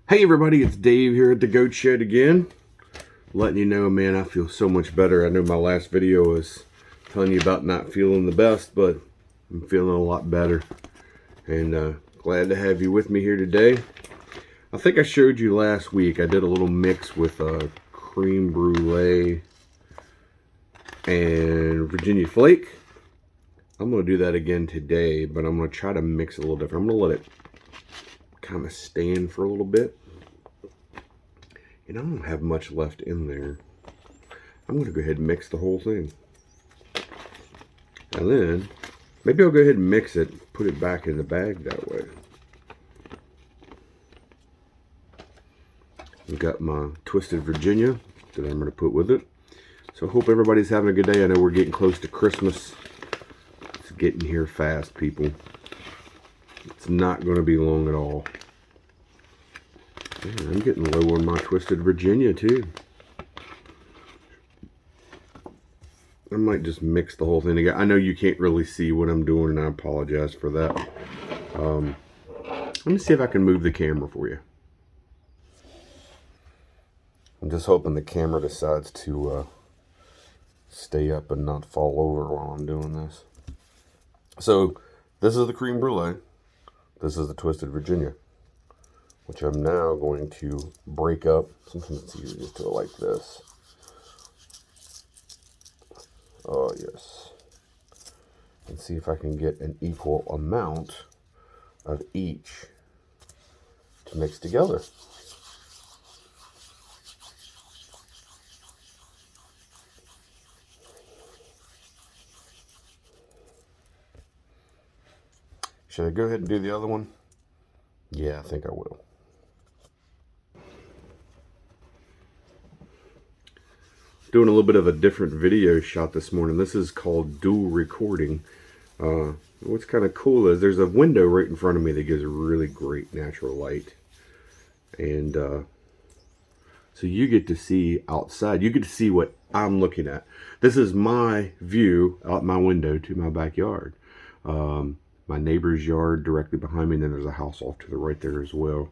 Hey everybody, it's Dave here at the Goat Shed again. Letting you know, man, I feel so much better. I know my last video was telling you about not feeling the best, but I'm feeling a lot better. And glad to have you with me here today. I think I showed you last week, I did a little mix with creme brulee and Virginia flake. I'm going to do that again today, but I'm going to try to mix it a little different. I'm going to let it kind of stand for a little bit. And I don't have much left in there. I'm going to go ahead and mix the whole thing. And then, maybe I'll go ahead and mix it, put it back in the bag that way. I've got my Twisted Virginia that I'm going to put with it. So I hope everybody's having a good day. I know we're getting close to Christmas. It's getting here fast, people. It's not going to be long at all. Man, I'm getting low on my Twisted Virginia too. I might just mix the whole thing together. I know you can't really see what I'm doing, and I apologize for that. Let me see if I can move the camera for you. I'm just hoping the camera decides to stay up and not fall over while I'm doing this. So, this is the creme brulee. This is the Twisted Virginia, which I'm now going to break up. Sometimes it's easier just to do it like this. Oh, yes. And see if I can get an equal amount of each to mix together. Should I go ahead and do the other one? Yeah, I think I will. Doing a little bit of a different video shot this morning. This is called dual recording. What's kind of cool is there's a window right in front of me that gives a really great natural light. And so you get to see outside. You get to see what I'm looking at. This is my view out my window to my backyard. My neighbor's yard directly behind me, and then there's a house off to the right there as well.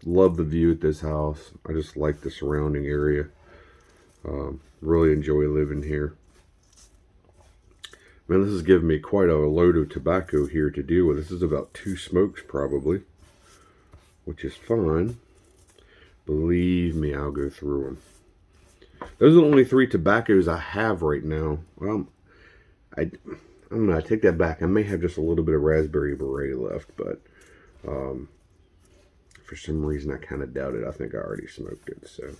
Love the view at this house. I just like the surrounding area. Really enjoy living here. Man, this is giving me quite a load of tobacco here to deal with. This is about 2 smokes probably, which is fine. Believe me, I'll go through them. Those are the only 3 tobaccos I have right now. Well, I don't know, I take that back. I may have just a little bit of raspberry beret left, but for some reason I kind of doubt it. I think I already smoked it, so.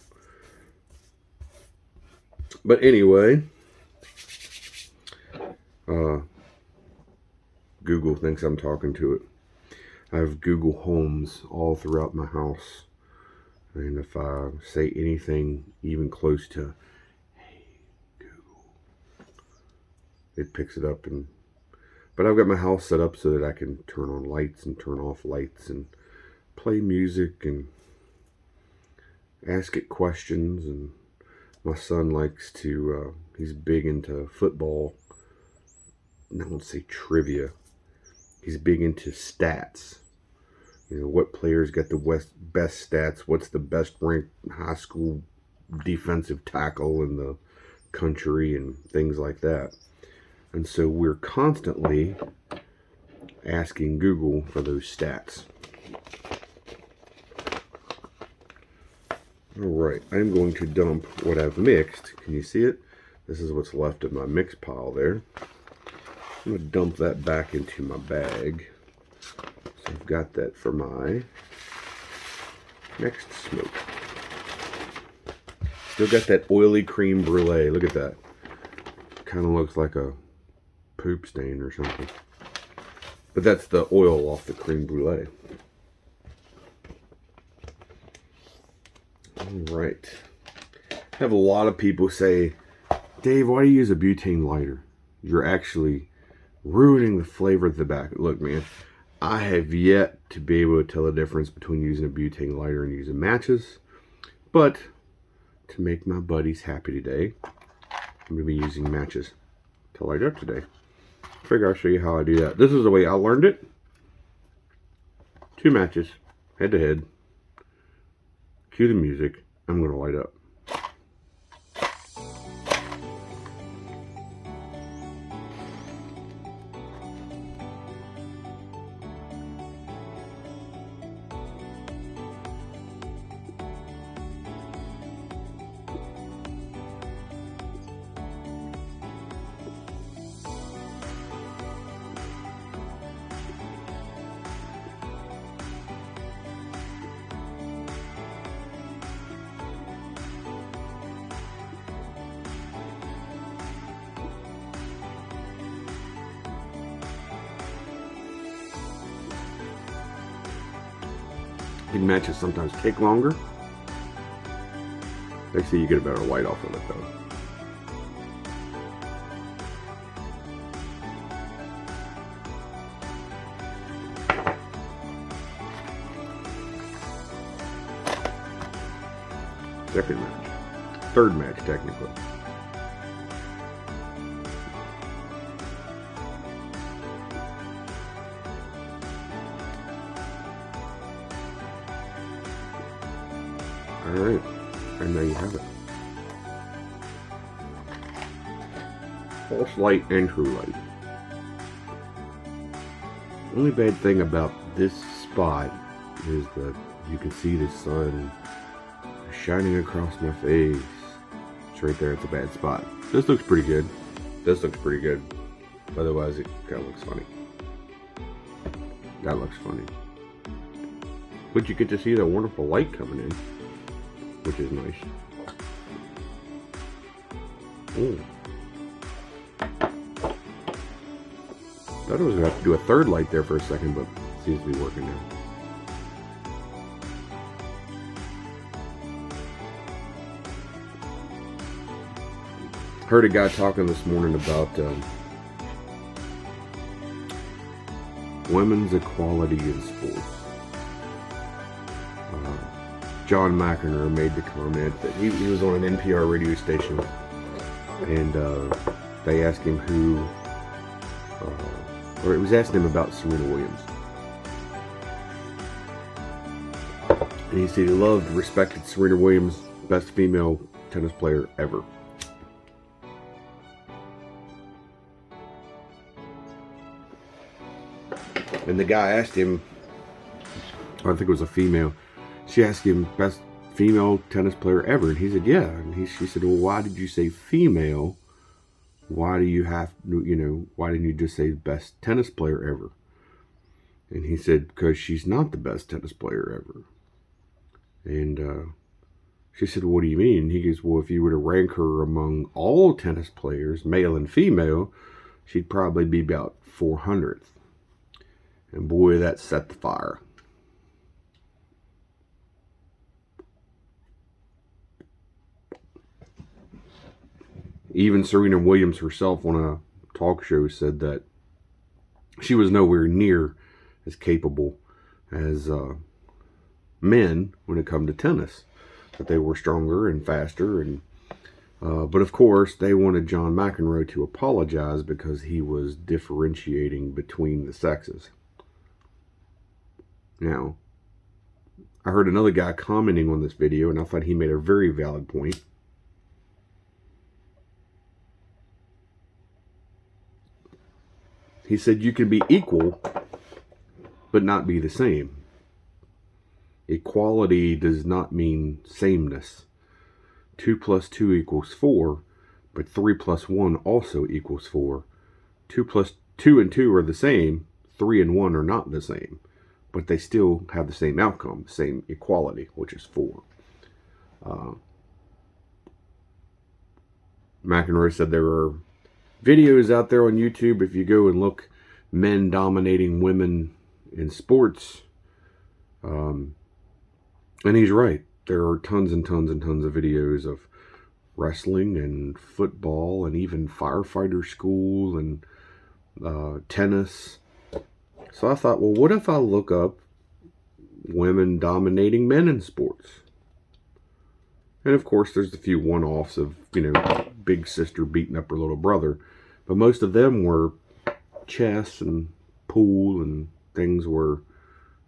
But anyway, Google thinks I'm talking to it. I have Google Homes all throughout my house. And if I say anything even close to, hey, Google, it picks it up. But I've got my house set up so that I can turn on lights and turn off lights and play music and ask it questions. And my son likes to, he's big into football. I won't say trivia. He's big into stats. You know, what players get the best stats? What's the best ranked high school defensive tackle in the country and things like that. And so we're constantly asking Google for those stats. Alright, I'm going to dump what I've mixed. Can you see it? This is what's left of my mix pile there. I'm going to dump that back into my bag. So I've got that for my next smoke. Still got that oily creme brulee. Look at that. Kind of looks like a poop stain or something. But that's the oil off the creme brulee. Alright. I have a lot of people say, Dave, why do you use a butane lighter? You're actually ruining the flavor of the tobacco. Look, man, I have yet to be able to tell the difference between using a butane lighter and using matches. But to make my buddies happy today, I'm going to be using matches to light up today. I figure I'll show you how I do that. This is the way I learned it. 2 matches, head to head. Cue the music. I'm going to light up. Big matches sometimes take longer. They say you get a better light off of it though. Second match. Third match technically. Alright, and there you have it. False light and true light. Only bad thing about this spot is that you can see the sun shining across my face. It's right there, it's a bad spot. This looks pretty good. This looks pretty good. Otherwise it kind of looks funny. That looks funny. But you get to see the wonderful light coming in, which is nice. Ooh. Thought I was gonna have to do a third light there for a second, but it seems to be working now. Heard a guy talking this morning about women's equality in sports. John McEnroe made the comment that he was on an NPR radio station, and they asked him or it was asking him about Serena Williams. And he said he loved, respected Serena Williams, best female tennis player ever. And the guy asked him, or I think it was a female, she asked him, best female tennis player ever. And he said, yeah. And she said, well, why did you say female? Why do you have, why didn't you just say best tennis player ever? And he said, because she's not the best tennis player ever. And she said, what do you mean? And he goes, well, if you were to rank her among all tennis players, male and female, she'd probably be about 400th. And boy, that set the fire. Even Serena Williams herself on a talk show said that she was nowhere near as capable as men when it come to tennis. That they were stronger and faster, and but of course they wanted John McEnroe to apologize because he was differentiating between the sexes. Now, I heard another guy commenting on this video, and I thought he made a very valid point. He said you can be equal, but not be the same. Equality does not mean sameness. 2 plus 2 equals 4, but 3 plus 1 also equals 4. 2 plus 2 and 2 are the same. 3 and 1 are not the same. But they still have the same outcome, same equality, which is 4. McEnroe said there are videos out there on YouTube, if you go and look, men dominating women in sports. And he's right. There are tons and tons and tons of videos of wrestling and football and even firefighter school and tennis. So I thought, well, what if I look up women dominating men in sports? And of course, there's a few one-offs of, big sister beating up her little brother. But most of them were chess and pool and things where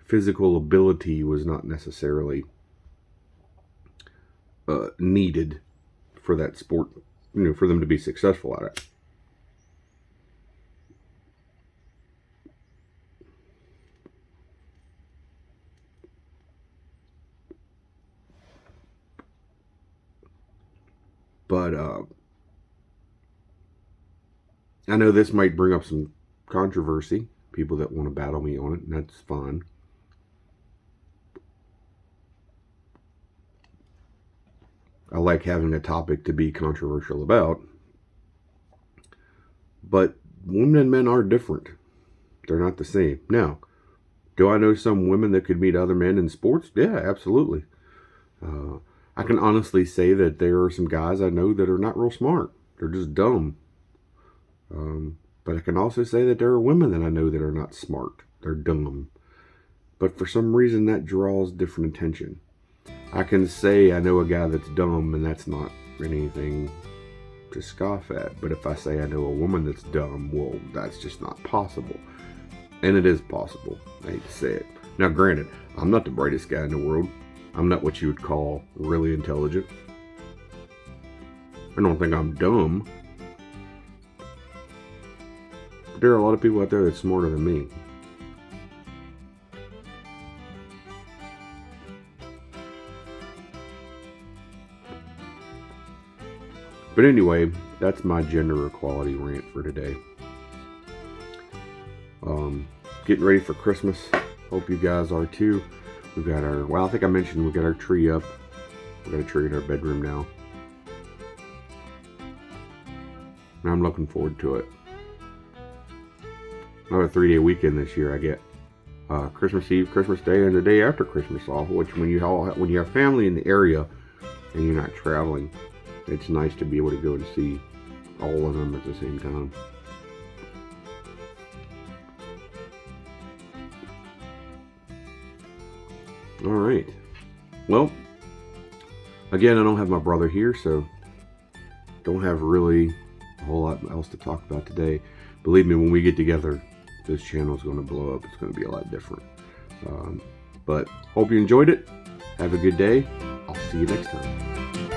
physical ability was not necessarily needed for that sport, for them to be successful at it. But I know this might bring up some controversy, people that want to battle me on it, and that's fine. I like having a topic to be controversial about. But women and men are different. They're not the same. Now, do I know some women that could beat other men in sports? Yeah, absolutely. I can honestly say that there are some guys I know that are not real smart. They're just dumb. But I can also say that there are women that I know that are not smart. They're dumb. But for some reason that draws different attention. I can say I know a guy that's dumb, and that's not anything to scoff at. But if I say I know a woman that's dumb, well, that's just not possible. And it is possible. I hate to say it. Now, granted, I'm not the brightest guy in the world. I'm not what you would call really intelligent. I don't think I'm dumb. But there are a lot of people out there that's smarter than me. But anyway, that's my gender equality rant for today. Getting ready for Christmas. Hope you guys are too. We've got I think I mentioned we got our tree up. We got a tree in our bedroom now. And I'm looking forward to it. Another 3-day weekend this year. I get Christmas Eve, Christmas Day, and the day after Christmas off. Which when you have family in the area and you're not traveling, it's nice to be able to go and see all of them at the same time. All right. Well, again, I don't have my brother here, so don't have really a whole lot else to talk about today. Believe me, when we get together, this channel is going to blow up. It's going to be a lot different. But hope you enjoyed it. Have a good day. I'll see you next time.